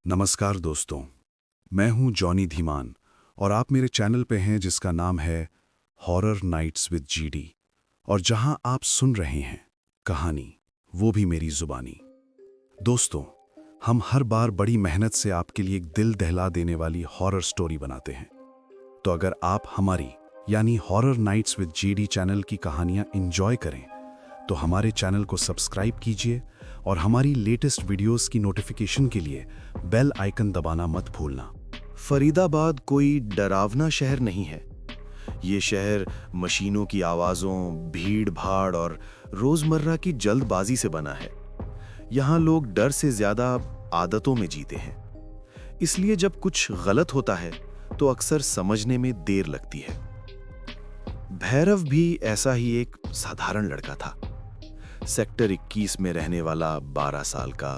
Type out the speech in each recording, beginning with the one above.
नमस्कार दोस्तों, मैं हूं जॉनी धीमान और आप मेरे चैनल पे हैं जिसका नाम है हॉरर नाइट्स विद जीडी। और जहां आप सुन रहे हैं कहानी, वो भी मेरी जुबानी। दोस्तों, हम हर बार बड़ी मेहनत से आपके लिए एक दिल दहला देने वाली हॉरर स्टोरी बनाते हैं। तो अगर आप हमारी यानी horror nights with GD channel की कहानियां एंजॉय करें तो हमारे चैनल को सब्सक्राइब कीजिए और हमारी लेटेस्ट वीडियोस की नोटिफिकेशन के लिए बेल आइकन दबाना मत भूलना। फरीदाबाद कोई डरावना शहर नहीं है। ये शहर मशीनों की आवाज़ों, भीड़ भाड़ और रोज़मर्रा की जल्दबाजी से बना है। यहाँ लोग डर से ज़्यादा आदतों में जीते हैं। इसलिए जब कुछ गलत होता है तो अक्सर समझने में देर लगती है। भैरव भी ऐसा ही एक साधारण लड़का था। सेक्टर 21 में रहने वाला 12 साल का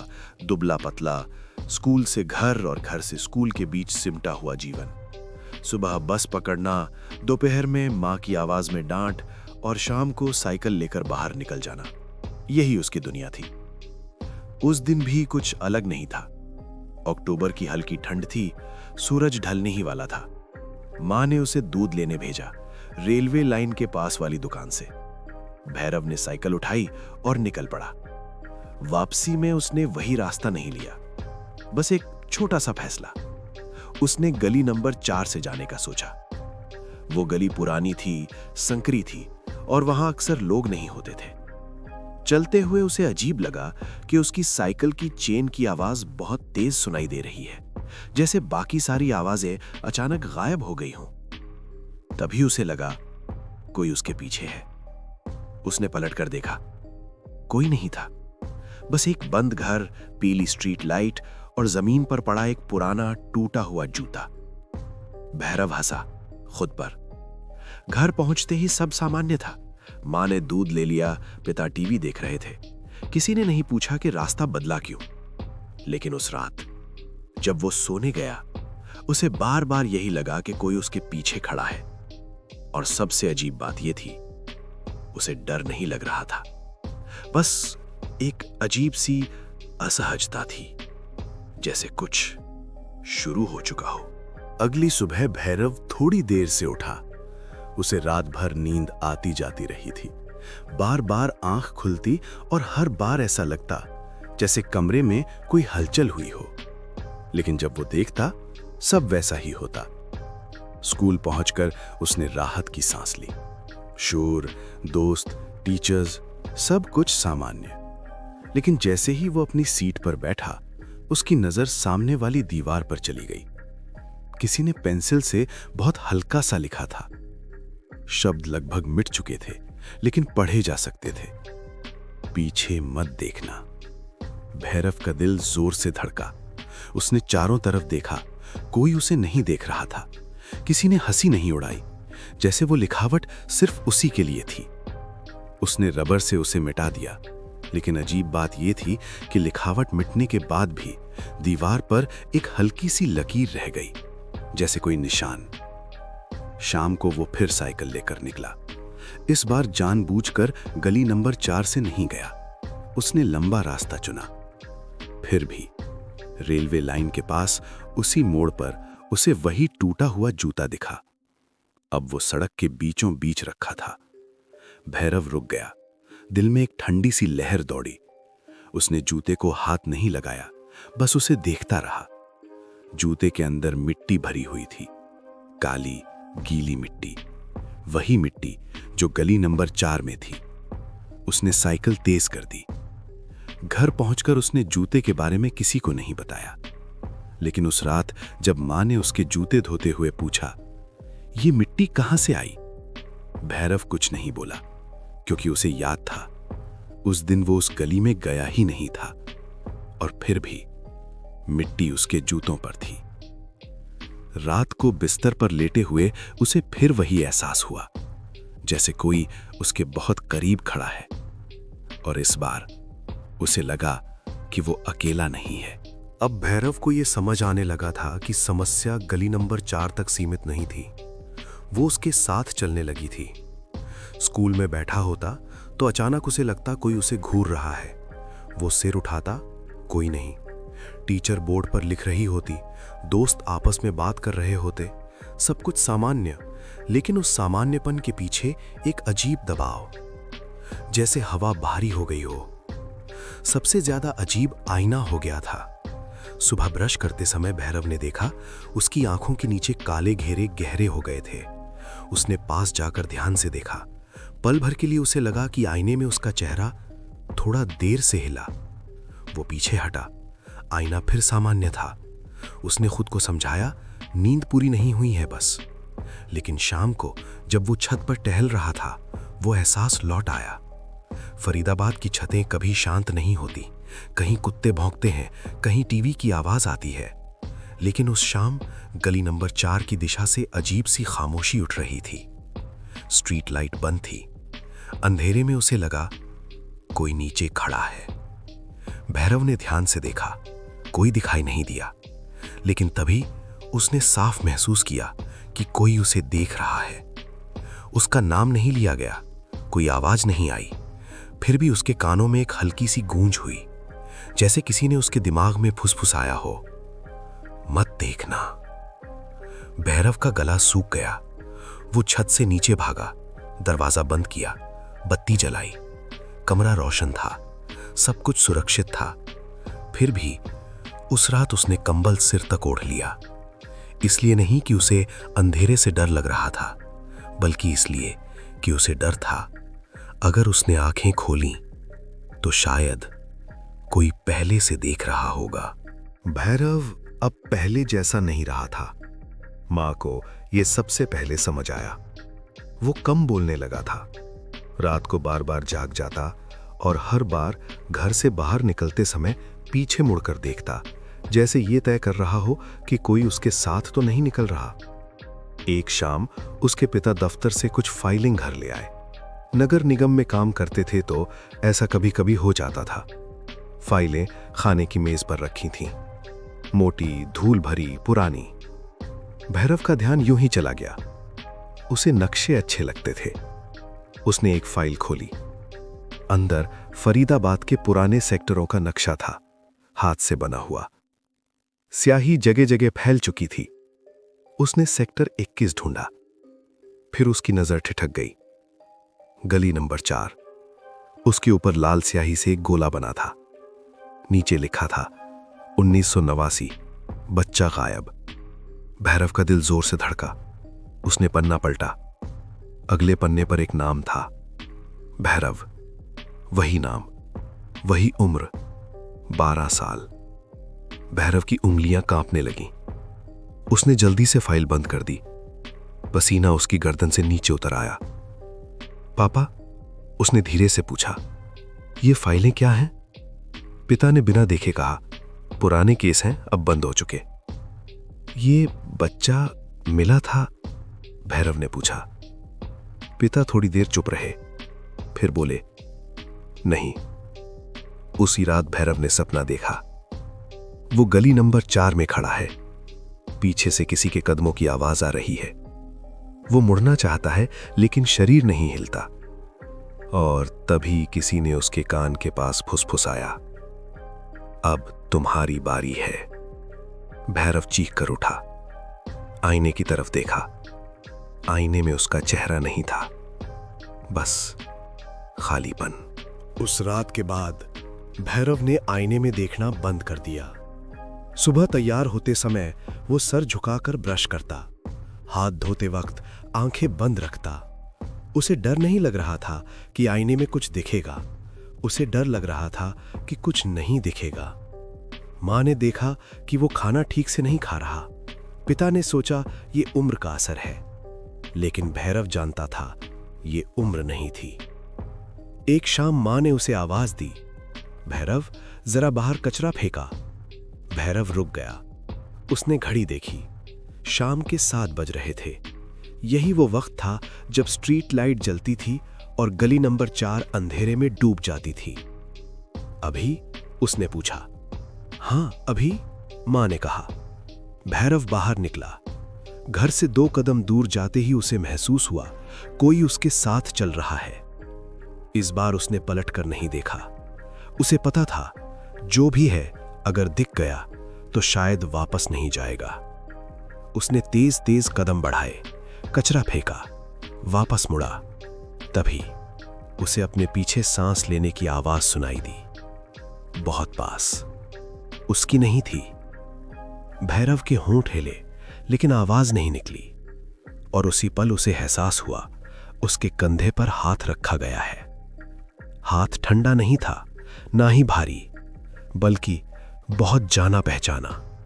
दुबला पतला, स्कूल से घर और घर से स्कूल के बीच सिमटा हुआ जीवन। सुबह बस पकड़ना, दोपहर में माँ की आवाज में डांट और शाम को साइकिल लेकर बाहर निकल जाना, यही उसकी दुनिया थी। उस दिन भी कुछ अलग नहीं था। अक्टूबर की हल्की ठंड थी, सूरज ढलने ही वाला था। माँ ने उसे दूध लेने भेजा, रेलवे लाइन के पास वाली दुकान से। भैरव ने साइकिल उठाई और निकल पड़ा। वापसी में उसने वही रास्ता नहीं लिया, बस एक छोटा सा फैसला। उसने गली नंबर 4 से जाने का सोचा। वो गली पुरानी थी, संकरी थी और वहां अक्सर लोग नहीं होते थे। चलते हुए उसे अजीब लगा कि उसकी साइकिल की चेन की आवाज बहुत तेज सुनाई दे रही है, जैसे बाकी सारी आवाजें अचानक गायब हो गई हों। तभी उसे लगा कोई उसके पीछे है। उसने पलटकर देखा, कोई नहीं था, बस एक बंद घर, पीली स्ट्रीट लाइट और जमीन पर पड़ा एक पुराना टूटा हुआ जूता। भैरव हंसा खुद पर। घर पहुंचते ही सब सामान्य था। मां ने दूध ले लिया, पिता टीवी देख रहे थे। किसी ने नहीं पूछा कि रास्ता बदला क्यों। लेकिन उस रात जब वो सोने गया, उसे बार बार यही लगा कि कोई उसके पीछे खड़ा है। और सबसे अजीब बात यह थी, उसे डर नहीं लग रहा था, बस एक अजीब सी असहजता थी, जैसे कुछ शुरू हो चुका हो। अगली सुबह भैरव थोड़ी देर से उठा। उसे रात भर नींद आती जाती रही थी। बार बार आंख खुलती और हर बार ऐसा लगता जैसे कमरे में कोई हलचल हुई हो। लेकिन जब वो देखता, सब वैसा ही होता। स्कूल पहुंचकर उसने राहत की सांस ली। शोर, दोस्त, टीचर्स, सब कुछ सामान्य। लेकिन जैसे ही वो अपनी सीट पर बैठा, उसकी नजर सामने वाली दीवार पर चली गई। किसी ने पेंसिल से बहुत हल्का सा लिखा था। शब्द लगभग मिट चुके थे, लेकिन पढ़े जा सकते थे। पीछे मत देखना। भैरव का दिल जोर से धड़का। उसने चारों तरफ देखा, कोई उसे नहीं देख रहा था। किसी ने हंसी नहीं उड़ाई, जैसे वो लिखावट सिर्फ उसी के लिए थी। उसने रबर से उसे मिटा दिया, लेकिन अजीब बात यह थी कि लिखावट मिटने के बाद भी दीवार पर एक हल्की सी लकीर रह गई, जैसे कोई निशान। शाम को वो फिर साइकिल लेकर निकला। इस बार जानबूझकर गली नंबर 4 से नहीं गया। उसने लंबा रास्ता चुना। फिर भी रेलवे लाइन के पास उसी मोड़ पर उसे वही टूटा हुआ जूता दिखा। अब वो सड़क के बीचों बीच रखा था। भैरव रुक गया। दिल में एक ठंडी सी लहर दौड़ी। उसने जूते को हाथ नहीं लगाया, बस उसे देखता रहा। जूते के अंदर मिट्टी भरी हुई थी, काली गीली मिट्टी, वही मिट्टी जो गली नंबर 4 में थी। उसने साइकिल तेज कर दी। घर पहुंचकर उसने जूते के बारे में किसी को नहीं बताया। लेकिन उस रात जब मां ने उसके जूते धोते हुए पूछा, ये मिट्टी कहां से आई, भैरव कुछ नहीं बोला, क्योंकि उसे याद था उस दिन वो उस गली में गया ही नहीं था। और फिर भी मिट्टी उसके जूतों पर थी। रात को बिस्तर पर लेटे हुए उसे फिर वही एहसास हुआ, जैसे कोई उसके बहुत करीब खड़ा है। और इस बार उसे लगा कि वो अकेला नहीं है। अब भैरव को यह समझ आने लगा था कि समस्या गली नंबर 4 तक सीमित नहीं थी, वो उसके साथ चलने लगी थी। स्कूल में बैठा होता तो अचानक उसे लगता कोई उसे घूर रहा है। वो सिर उठाता, कोई नहीं। टीचर बोर्ड पर लिख रही होती, दोस्त आपस में बात कर रहे होते, सब कुछ सामान्य, लेकिन उस सामान्यपन के पीछे एक अजीब दबाव, जैसे हवा भारी हो गई हो। सबसे ज्यादा अजीब आईना हो गया था। सुबह ब्रश करते समय भैरव ने देखा उसकी आंखों के नीचे काले घेरे गहरे हो गए थे। उसने पास जाकर ध्यान से देखा। पल भर के लिए उसे लगा कि आईने में उसका चेहरा थोड़ा देर से हिला। वो पीछे हटा, आईना फिर सामान्य था। उसने खुद को समझाया, नींद पूरी नहीं हुई है बस। लेकिन शाम को जब वो छत पर टहल रहा था, वो एहसास लौट आया। फरीदाबाद की छतें कभी शांत नहीं होती। कहीं कुत्ते भौंकते हैं, कहीं टीवी की आवाज आती है। लेकिन उस शाम गली नंबर 4 की दिशा से अजीब सी खामोशी उठ रही थी। स्ट्रीट लाइट बंद थी। अंधेरे में उसे लगा कोई नीचे खड़ा है। भैरव ने ध्यान से देखा, कोई दिखाई नहीं दिया। लेकिन तभी उसने साफ महसूस किया कि कोई उसे देख रहा है। उसका नाम नहीं लिया गया, कोई आवाज नहीं आई, फिर भी उसके कानों में एक हल्की सी गूंज हुई, जैसे किसी ने उसके दिमाग में फुसफुसाया हो, मत देखना। भैरव का गला सूख गया। वो छत से नीचे भागा, दरवाजा बंद किया, बत्ती जलाई। कमरा रोशन था, सब कुछ सुरक्षित था। फिर भी उस रात उसने कंबल सिर तक ओढ़ लिया। इसलिए नहीं कि उसे अंधेरे से डर लग रहा था, बल्कि इसलिए कि उसे डर था अगर उसने आंखें खोली तो शायद कोई पहले से देख रहा होगा। भैरव अब पहले जैसा नहीं रहा था। मां को यह सबसे पहले समझ आया। वो कम बोलने लगा था, रात को बार बार जाग जाता और हर बार घर से बाहर निकलते समय पीछे मुड़कर देखता, जैसे ये तय कर रहा हो कि कोई उसके साथ तो नहीं निकल रहा। एक शाम उसके पिता दफ्तर से कुछ फाइलिंग घर ले आए। नगर निगम में काम करते थे तो ऐसा कभी कभी हो जाता था। फाइलें खाने की मेज पर रखी थीं, मोटी, धूल भरी, पुरानी। भैरव का ध्यान यूं ही चला गया। उसे नक्शे अच्छे लगते थे। उसने एक फाइल खोली। अंदर फरीदाबाद के पुराने सेक्टरों का नक्शा था, हाथ से बना हुआ। स्याही जगह जगह फैल चुकी थी। उसने सेक्टर 21 ढूंढा। फिर उसकी नजर ठिठक गई। गली नंबर 4। उसके ऊपर लाल स्याही से एक गोला बना था। नीचे लिखा था 1989, बच्चा गायब। भैरव का दिल जोर से धड़का। उसने पन्ना पलटा। अगले पन्ने पर एक नाम था, भैरव। वही नाम, वही उम्र, 12 साल। भैरव की उंगलियां कांपने लगीं। उसने जल्दी से फाइल बंद कर दी। पसीना उसकी गर्दन से नीचे उतर आया। पापा, उसने धीरे से पूछा, ये फाइलें क्या हैं? पिता ने बिना देखे कहा, पुराने केस हैं, अब बंद हो चुके। ये बच्चा मिला था? भैरव ने पूछा। पिता थोड़ी देर चुप रहे, फिर बोले, नहीं। उसी रात भैरव ने सपना देखा। वो गली नंबर 4 में खड़ा है। पीछे से किसी के कदमों की आवाज आ रही है। वो मुड़ना चाहता है लेकिन शरीर नहीं हिलता। और तभी किसी ने उसके कान के पास फुसफुसाया, अब तुम्हारी बारी है। भैरव चीख कर उठा। आईने की तरफ देखा। आईने में उसका चेहरा नहीं था, बस खालीपन। उस रात के बाद भैरव ने आईने में देखना बंद कर दिया। सुबह तैयार होते समय वो सर झुकाकर ब्रश करता, हाथ धोते वक्त आंखें बंद रखता। उसे डर नहीं लग रहा था कि आईने में कुछ दिखेगा। उसे डर लग रहा था कि कुछ नहीं दिखेगा। मां ने देखा कि वो खाना ठीक से नहीं खा रहा। पिता ने सोचा ये उम्र का असर है, लेकिन भैरव जानता था ये उम्र नहीं थी। एक शाम मां ने उसे आवाज दी, भैरव, जरा बाहर कचरा फेंका। भैरव रुक गया। उसने घड़ी देखी। शाम के 7 बज रहे थे। यही वो वक्त था जब स्ट्रीट लाइट जलती थी और गली नंबर 4 अंधेरे में डूब जाती थी। अभी? उसने पूछा। हां, अभी, मां ने कहा। भैरव बाहर निकला। घर से 2 कदम दूर जाते ही उसे महसूस हुआ कोई उसके साथ चल रहा है। इस बार उसने पलट कर नहीं देखा। उसे पता था जो भी है अगर दिख गया तो शायद वापस नहीं जाएगा। उसने तेज तेज कदम बढ़ाए, कचरा फेंका, वापस मुड़ा। तभी उसे अपने पीछे सांस लेने की आवाज सुनाई दी, बहुत पास। उसकी नहीं थी। भैरव के होंठ हिले, लेकिन आवाज नहीं निकली। और उसी पल उसे एहसास हुआ, उसके कंधे पर हाथ रखा गया है। हाथ ठंडा नहीं था, ना ही भारी, बल्कि बहुत जाना पहचाना,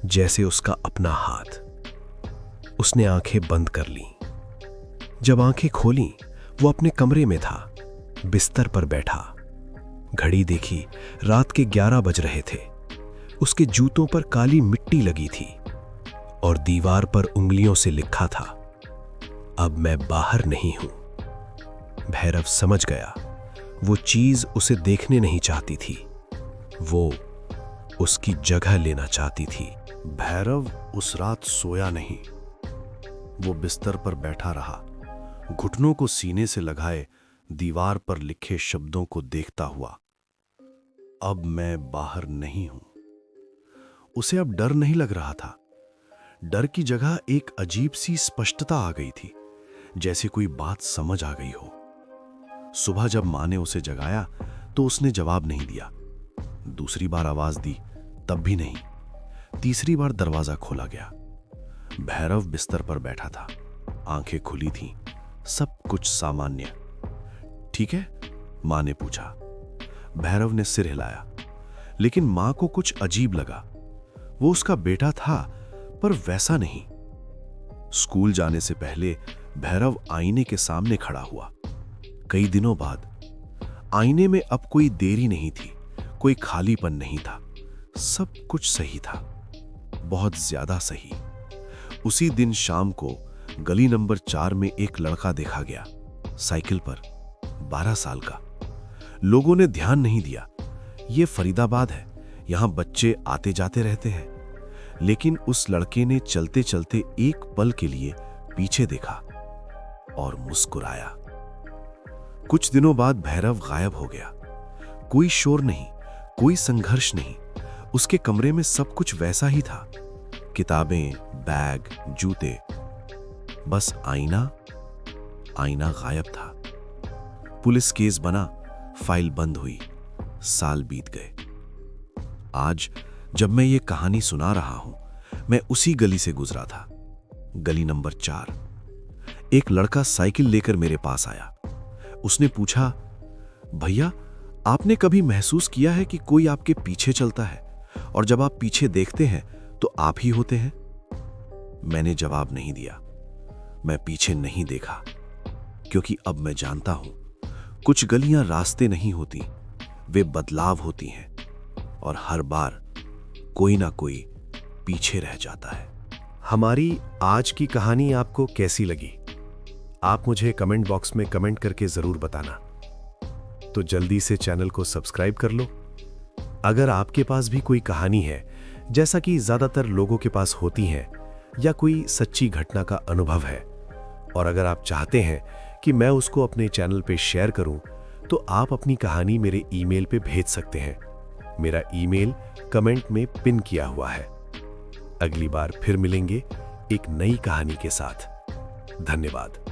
जैसे उसका अपना हाथ। उसने आंखें बंद कर लीं। जब आंखें खोलीं, वो अपने कमरे में था, बिस्तर पर बैठा। घड़ी देखी, रात के 11 बज रहे थे। उसके जूतों पर काली मिट्टी लगी थी और दीवार पर उंगलियों से लिखा था, अब मैं बाहर नहीं हूं। भैरव समझ गया, वो चीज उसे देखने नहीं चाहती थी, वो उसकी जगह लेना चाहती थी। भैरव उस रात सोया नहीं। वो बिस्तर पर बैठा रहा, घुटनों को सीने से लगाए दीवार पर लिखे शब्दों को देखता हुआ। अब मैं बाहर नहीं हूं। उसे अब डर नहीं लग रहा था। डर की जगह एक अजीब सी स्पष्टता आ गई थी, जैसे कोई बात समझ आ गई हो। सुबह जब मां ने उसे जगाया तो उसने जवाब नहीं दिया। दूसरी बार आवाज दी, तब भी नहीं। तीसरी बार दरवाजा खोला गया। भैरव बिस्तर पर बैठा था, आंखें खुली थीं, सब कुछ सामान्य। ठीक है? मां ने पूछा। भैरव ने सिर हिलाया, लेकिन मां को कुछ अजीब लगा। वो उसका बेटा था, पर वैसा नहीं। स्कूल जाने से पहले भैरव आईने के सामने खड़ा हुआ। कई दिनों बाद आईने में अब कोई देरी नहीं थी, कोई खालीपन नहीं था। सब कुछ सही था, बहुत ज्यादा सही। उसी दिन शाम को गली नंबर 4 में एक लड़का देखा गया, साइकिल पर, 12 साल का। लोगों ने ध्यान नहीं दिया, ये फरीदाबाद है, यहां बच्चे आते जाते रहते हैं। लेकिन उस लड़के ने चलते चलते एक पल के लिए पीछे देखा और मुस्कुराया। कुछ दिनों बाद भैरव गायब हो गया। कोई शोर नहीं, कोई संघर्ष नहीं। उसके कमरे में सब कुछ वैसा ही था, किताबें, बैग, जूते। बस आईना गायब था। पुलिस केस बना, फाइल बंद हुई, साल बीत गए। आज जब मैं ये कहानी सुना रहा हूं, मैं उसी गली से गुजरा था, गली नंबर 4। एक लड़का साइकिल लेकर मेरे पास आया। उसने पूछा, भैया, आपने कभी महसूस किया है कि कोई आपके पीछे चलता है और जब आप पीछे देखते हैं तो आप ही होते हैं? मैंने जवाब नहीं दिया। मैं पीछे नहीं देखा, क्योंकि अब मैं जानता हूं, कुछ गलियां रास्ते नहीं होती, वे बदलाव होती हैं, और हर बार कोई ना कोई पीछे रह जाता है। हमारी आज की कहानी आपको कैसी लगी? आप मुझे कमेंट बॉक्स में कमेंट करके जरूर बताना। तो जल्दी से चैनल को सब्सक्राइब कर लो। अगर आपके पास भी कोई कहानी है, जैसा कि ज्यादातर लोगों के पास होती है, या कोई सच्ची घटना का अनुभव है, और अगर आप चाहते हैं कि मैं उसको अपने चैनल पे शेयर करूं, तो आप अपनी कहानी मेरे ईमेल पे भेज सकते हैं। मेरा ईमेल कमेंट में पिन किया हुआ है। अगली बार फिर मिलेंगे एक नई कहानी के साथ। धन्यवाद।